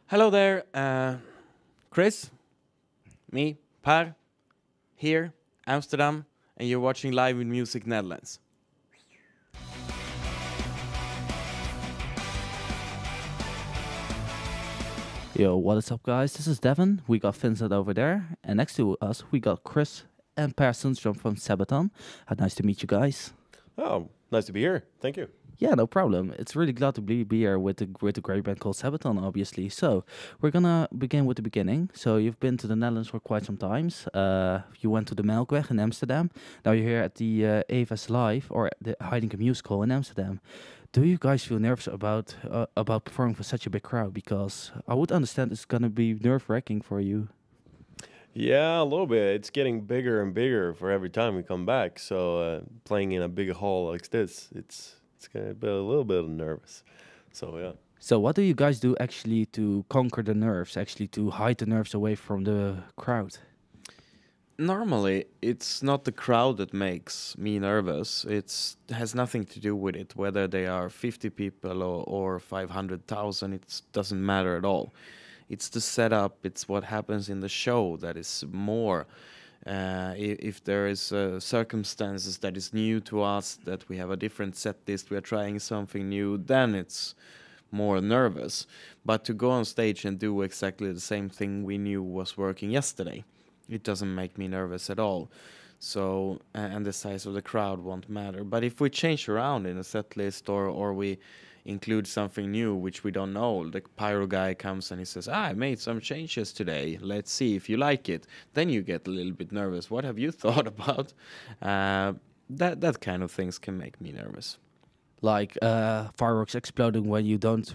Hello there, Chris, me, Pär, here, Amsterdam, and you're watching Live in Music Netherlands. Yo, what is up, guys? This is Devin. We got Vincent over there, and next to us we got Chris and Pär from Sabaton. Nice to meet you guys. Oh, nice to be here. Thank you. Yeah, no problem. It's really glad to be here with the great band called Sabaton, obviously. So we're gonna begin with the beginning. So you've been to the Netherlands for quite some times. You went to the Melkweg in Amsterdam. Now you're here at the AFAS Live or the Heineken Musical in Amsterdam. Do you guys feel nervous about performing for such a big crowd? Because I would understand it's gonna be nerve-wracking for you. Yeah, a little bit. It's getting bigger and bigger for every time we come back. So playing in a big hall like this, it's gonna be a little bit nervous. So yeah. So what do you guys do actually to conquer the nerves, actually to hide the nerves away from the crowd? Normally, it's not the crowd that makes me nervous. It has nothing to do with it, whether they are 50 people or 500,000. It doesn't matter at all. It's the setup. It's what happens in the show that is more. If there is circumstances that is new to us, that we have a different set list, we are trying something new, then it's more nervous. But to go on stage and do exactly the same thing we knew was working yesterday, it doesn't make me nervous at all. So, and the size of the crowd won't matter. But if we change around in a set list or we include something new which we don't know, the pyro guy comes and he says, I made some changes today, let's see if you like it, then you get a little bit nervous. What have you thought about? That kind of things can make me nervous. Like fireworks exploding when you don't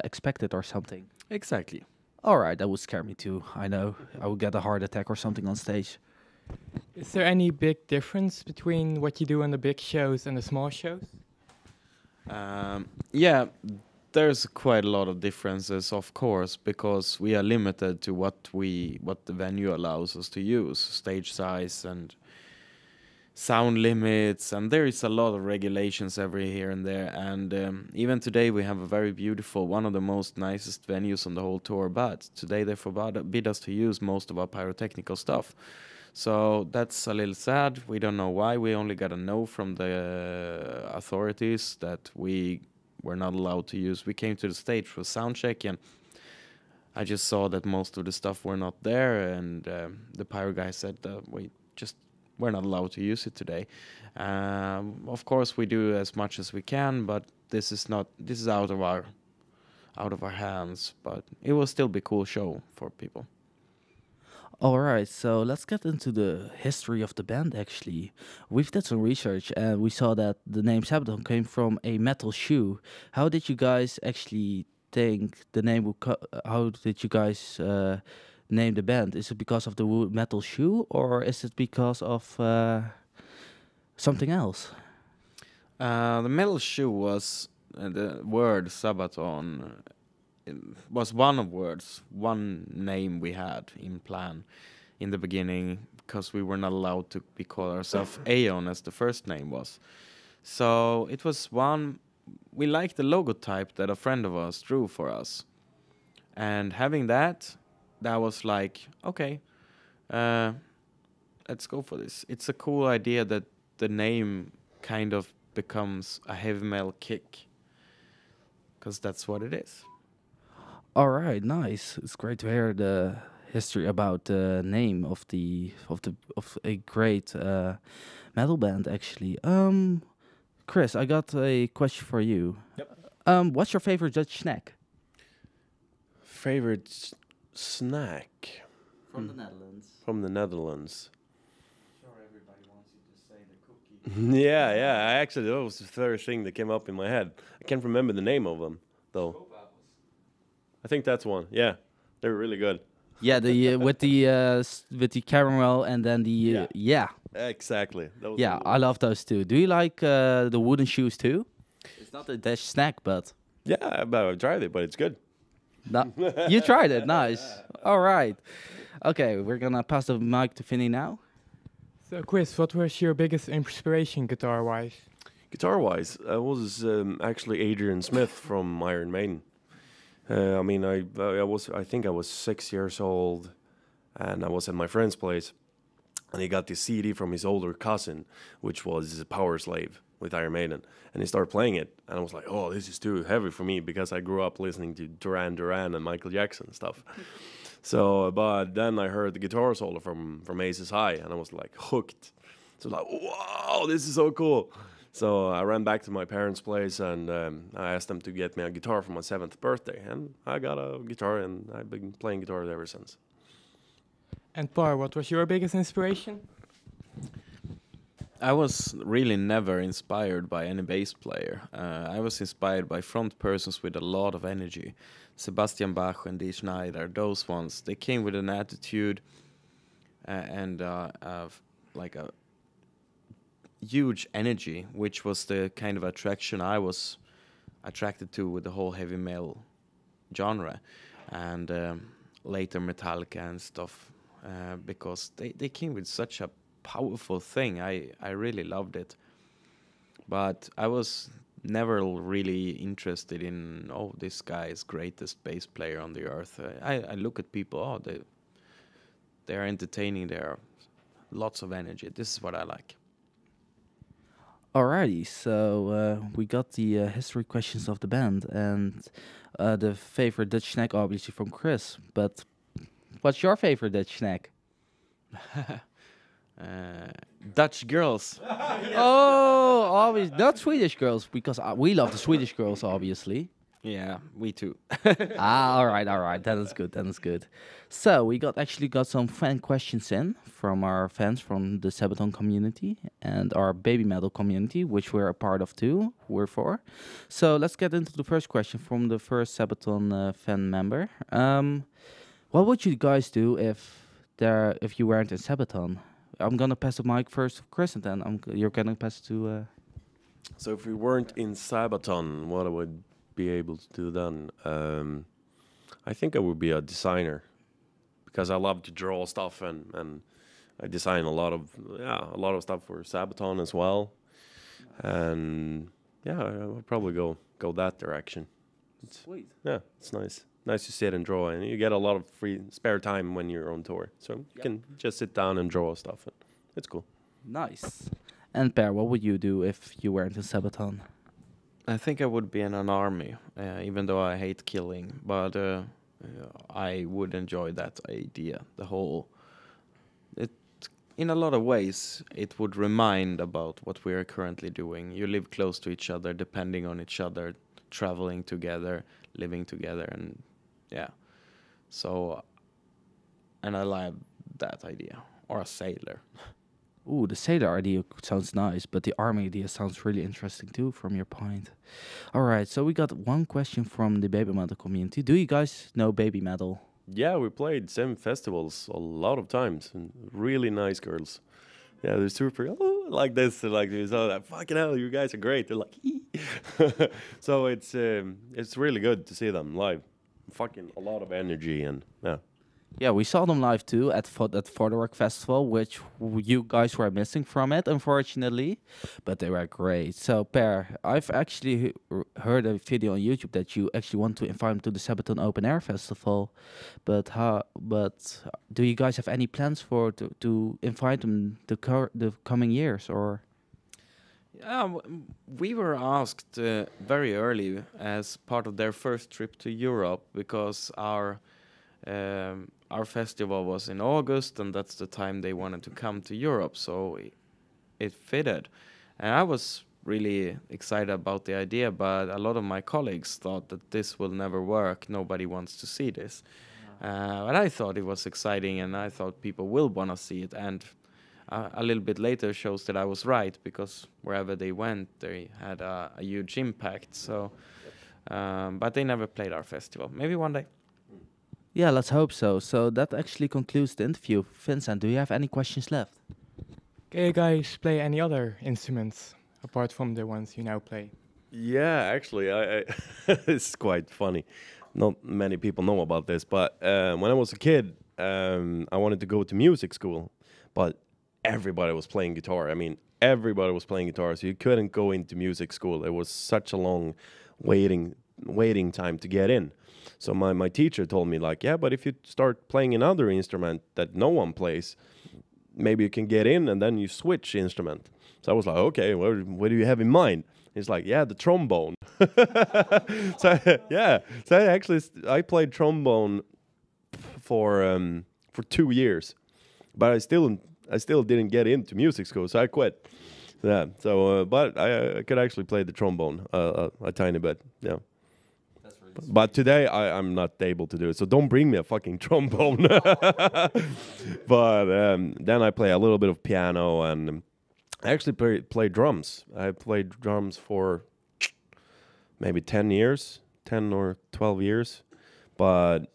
expect it or something. Exactly. All right, that would scare me too. I know. I would get a heart attack or something on stage. Is there any big difference between what you do on the big shows and the small shows? Yeah, there's quite a lot of differences, of course, because we are limited to what the venue allows us to use, stage size and sound limits, and there is a lot of regulations every here and there. And even today we have a very beautiful, one of the most nicest venues on the whole tour, but today they forbid us to use most of our pyrotechnical stuff. So that's a little sad. We don't know why. We only got a no from the authorities that we were not allowed to use. We came to the stage for sound check, and I just saw that most of the stuff were not there, and the pyro guy said we're not allowed to use it today. Of course, we do as much as we can, but this is out of our hands. But it will still be a cool show for people. All right, so let's get into the history of the band. Actually, we've did some research and we saw that the name Sabaton came from a metal shoe. How did you guys actually think the name would? How did you guys name the band? Is it because of the metal shoe, or is it because of something else? The metal shoe was the word Sabaton. It was one name we had in plan in the beginning, because we were not allowed to call ourselves Aeon as the first name was. So it was we liked the logotype that a friend of ours drew for us, and having that was like, okay, let's go for this. It's a cool idea that the name kind of becomes a heavy metal kick, because that's what it is. All right, nice. It's great to hear the history about the name of a great metal band. Actually, Chris, I got a question for you. Yep. What's your favorite Dutch snack? Favorite snack From the Netherlands. from the Netherlands? Sure, everybody wants you to say the cookie. Yeah. That was the first thing that came up in my head. I can't remember the name of them though. I think that's one. Yeah, they're really good. Yeah, the with the caramel and then the yeah. Exactly. That was Yeah, I love those too. Do you like the wooden shoes too? It's not a Dutch snack, but Yeah, I've tried it, but it's good. no, you tried it. Nice. All right. Okay, we're gonna pass the mic to Vinny now. So, Chris, what was your biggest inspiration guitar-wise? Guitar-wise, I was actually Adrian Smith from Iron Maiden. I mean, I think I was 6 years old, and I was at my friend's place, and he got this CD from his older cousin, which was Power Slave with Iron Maiden, and he started playing it, and I was like, oh, this is too heavy for me because I grew up listening to Duran Duran and Michael Jackson and stuff. So, but then I heard the guitar solo from Aces High, and I was like hooked. So like, wow, this is so cool. So I ran back to my parents' place, and I asked them to get me a guitar for my 7th birthday, and I got a guitar, and I've been playing guitar ever since. And Pär, what was your biggest inspiration? I was really never inspired by any bass player. I was inspired by front persons with a lot of energy. Sebastian Bach and Dee Schneider, those ones, they came with an attitude and like a huge energy, which was the kind of attraction I was attracted to with the whole heavy metal genre, and later Metallica and stuff, because they came with such a powerful thing. I really loved it, but I was never really interested in, oh, this guy is greatest bass player on the earth. I look at people, oh, they're entertaining, they're lots of energy. This is what I like. Alrighty, so we got the history questions of the band and the favorite Dutch snack, obviously from Chris. But what's your favorite Dutch snack? Dutch girls. Oh, always not Swedish girls, because we love the Swedish girls, obviously. Yeah, we too. All right, that is good, that is good. So we actually got some fan questions in from our fans from the Sabaton community and our Babymetal community, which we're a part of too. We're for. So let's get into the first question from the first Sabaton fan member. What would you guys do if you weren't in Sabaton? I'm gonna pass the mic first to Chris, and then you're gonna pass it to. So if we weren't in Sabaton, what I would be able to do then? I think I would be a designer, because I love to draw stuff, and I design a lot of stuff for Sabaton as well. And yeah, I would probably go that direction. Sweet. Yeah, it's nice. Nice to sit and draw, and you get a lot of free spare time when you're on tour. So you can just sit down and draw stuff. It's cool. Nice. And Pär, what would you do if you weren't in Sabaton? I think I would be in an army, even though I hate killing, but I would enjoy that idea. In a lot of ways, it would remind about what we are currently doing. You live close to each other, depending on each other, traveling together, living together, and yeah. So, and I like that idea. Or a sailor. Ooh, the sailor idea sounds nice, but the army idea sounds really interesting too, from your point. All right, so we got one question from the Babymetal community. Do you guys know Babymetal? Yeah, we played same festivals a lot of times, and really nice girls. Yeah, they're super like this, like this. Oh, like, fucking hell, you guys are great. They're like, so it's really good to see them live. Fucking a lot of energy, and yeah. Yeah, we saw them live too at Rock Festival, which you guys were missing from it, unfortunately, but they were great. So, Pär, I've actually heard a video on YouTube that you actually want to invite them to the Sabaton Open Air Festival, but do you guys have any plans to invite them the coming years, or? Yeah, we were asked very early as part of their first trip to Europe, because our festival was in August, and that's the time they wanted to come to Europe, so it fitted. And I was really excited about the idea, but a lot of my colleagues thought that this will never work. Nobody wants to see this. But I thought it was exciting, and I thought people will want to see it. And a little bit later shows that I was right, because wherever they went, they had a huge impact. So, but they never played our festival. Maybe one day. Yeah, let's hope so. So that actually concludes the interview. Vincent, do you have any questions left? Can you guys play any other instruments apart from the ones you now play? Yeah, actually, I it's quite funny. Not many people know about this, but when I was a kid, I wanted to go to music school, but everybody was playing guitar. I mean, everybody was playing guitar, so you couldn't go into music school. It was such a long waiting time to get in. So my teacher told me like, yeah, but if you start playing another instrument that no one plays, maybe you can get in and then you switch instrument. So I was like, okay, what do you have in mind? He's like, yeah, the trombone. I played trombone for 2 years, but I still didn't get into music school, so I quit. Yeah. So, but I could actually play the trombone a tiny bit. Yeah. But today I'm not able to do it, so don't bring me a fucking trombone. But then I play a little bit of piano, and I actually play drums. I played drums for maybe 10 years, 10 or 12 years. But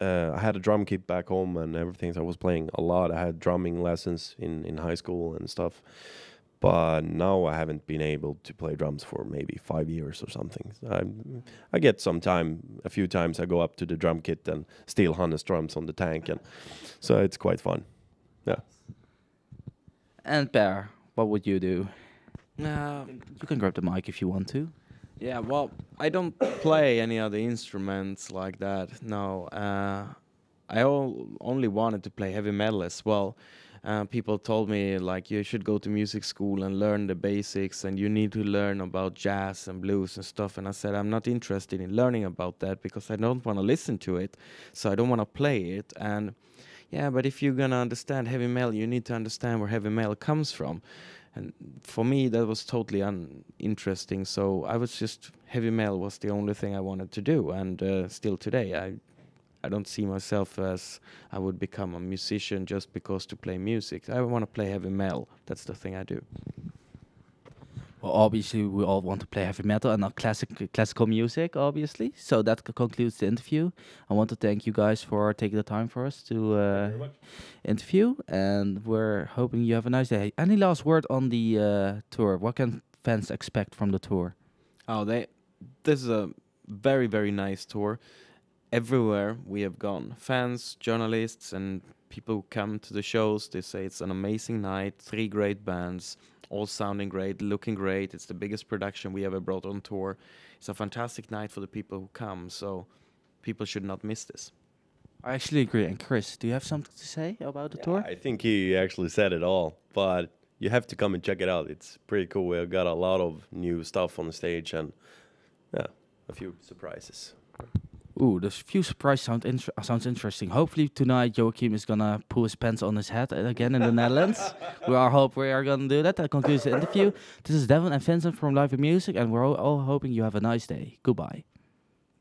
I had a drum kit back home and everything, so I was playing a lot. I had drumming lessons in high school and stuff. But now I haven't been able to play drums for maybe 5 years or something. I get some time, a few times I go up to the drum kit and steal Hannes drums on the tank, and so it's quite fun. Yeah. And Pär, what would you do? Uh, You can grab the mic if you want to. Yeah, well, I don't play any other instruments like that. No, I only wanted to play heavy metal as well. People told me like you should go to music school and learn the basics, and you need to learn about jazz and blues and stuff. And I said I'm not interested in learning about that because I don't want to listen to it, so I don't want to play it. And yeah, but if you're gonna understand heavy metal, you need to understand where heavy metal comes from. And for me, that was totally uninteresting. So I was just, heavy metal was the only thing I wanted to do. And still today, I don't see myself as I would become a musician just because to play music. I want to play heavy metal. That's the thing I do. Well, obviously, we all want to play heavy metal and not classical music, obviously. So that concludes the interview. I want to thank you guys for taking the time for us to interview. And we're hoping you have a nice day. Any last word on the tour? What can fans expect from the tour? Oh, this is a very, very nice tour. Everywhere we have gone, fans, journalists, and people who come to the shows, they say it's an amazing night, 3 great bands, all sounding great, looking great. It's the biggest production we ever brought on tour. It's a fantastic night for the people who come, so people should not miss this. I actually agree. And Chris, do you have something to say about the tour? I think he actually said it all, but you have to come and check it out. It's pretty cool. We've got a lot of new stuff on the stage, and yeah, a few surprises. Ooh, the few surprise sounds interesting. Hopefully tonight Joachim is gonna pull his pants on his head again in the Netherlands. We are gonna do that. That concludes the interview. This is Devin and Vincent from Live in Music, and we're all hoping you have a nice day. Goodbye.